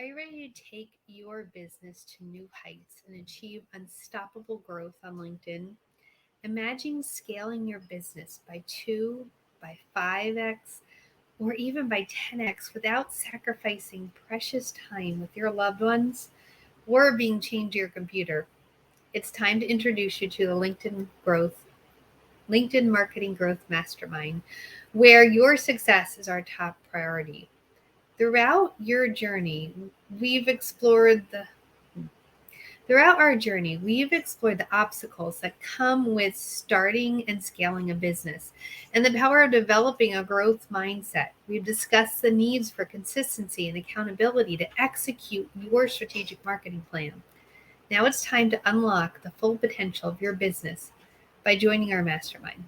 Are you ready to take your business to new heights and achieve unstoppable growth on LinkedIn? Imagine scaling your business by 2, by 5x, or even by 10x without sacrificing precious time with your loved ones or being chained to your computer. It's time to introduce you to the LinkedIn Marketing Growth Mastermind, where your success is our top priority. Throughout your journey, we've explored the Throughout our journey, we've explored the obstacles that come with starting and scaling a business and the power of developing a growth mindset. We've discussed the needs for consistency and accountability to execute your strategic marketing plan. Now it's time to unlock the full potential of your business by joining our mastermind.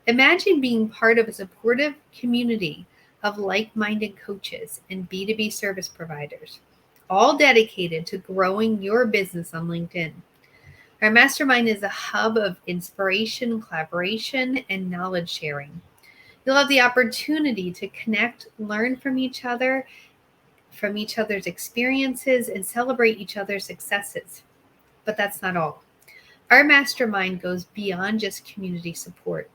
Imagine being part of a supportive community of like minded coaches and B2B service providers, all dedicated to growing your business on LinkedIn. Our mastermind is a hub of inspiration, collaboration, and knowledge sharing. You'll have the opportunity to connect, learn from each other's experiences, and celebrate each other's successes. But that's not all. Our mastermind goes beyond just community support.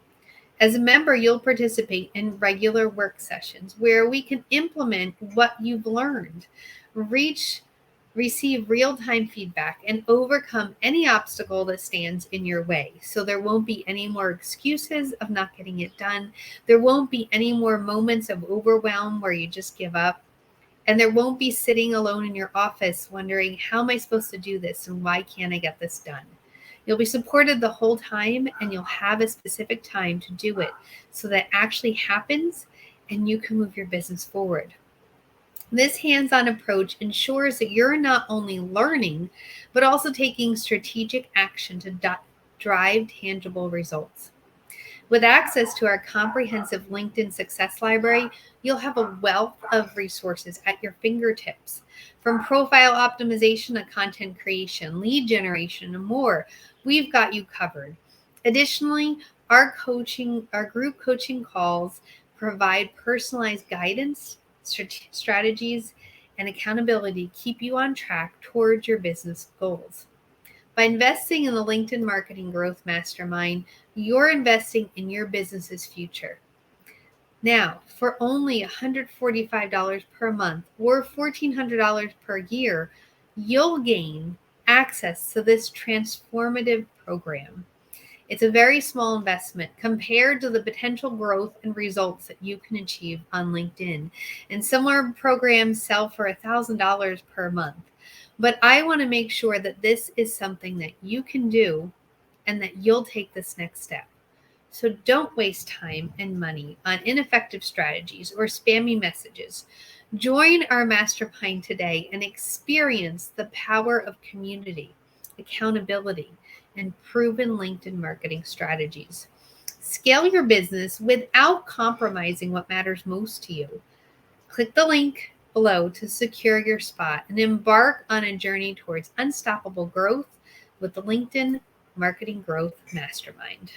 As a member, you'll participate in regular work sessions where we can implement what you've learned, receive real-time feedback, and overcome any obstacle that stands in your way. So there won't be any more excuses of not getting it done. There won't be any more moments of overwhelm where you just give up. And there won't be sitting alone in your office wondering, how am I supposed to do this and why can't I get this done? You'll be supported the whole time, and you'll have a specific time to do it so that actually happens and you can move your business forward. This hands-on approach ensures that you're not only learning, but also taking strategic action to drive tangible results. With access to our comprehensive LinkedIn Success Library, you'll have a wealth of resources at your fingertips. From profile optimization to content creation, lead generation, and more, we've got you covered. Additionally, our group coaching calls provide personalized guidance, strategies, and accountability to keep you on track towards your business goals. By investing in the LinkedIn Marketing Growth Mastermind, you're investing in your business's future. Now, for only $145 per month or $1,400 per year, you'll gain access to this transformative program. It's a very small investment compared to the potential growth and results that you can achieve on LinkedIn. And similar programs sell for $1,000 per month. But I want to make sure that this is something that you can do and that you'll take this next step. So don't waste time and money on ineffective strategies or spammy messages. Join our mastermind today and experience the power of community, accountability, and proven LinkedIn marketing strategies. Scale your business without compromising what matters most to you. Click the link below to secure your spot and embark on a journey towards unstoppable growth with the LinkedIn Marketing Growth Mastermind.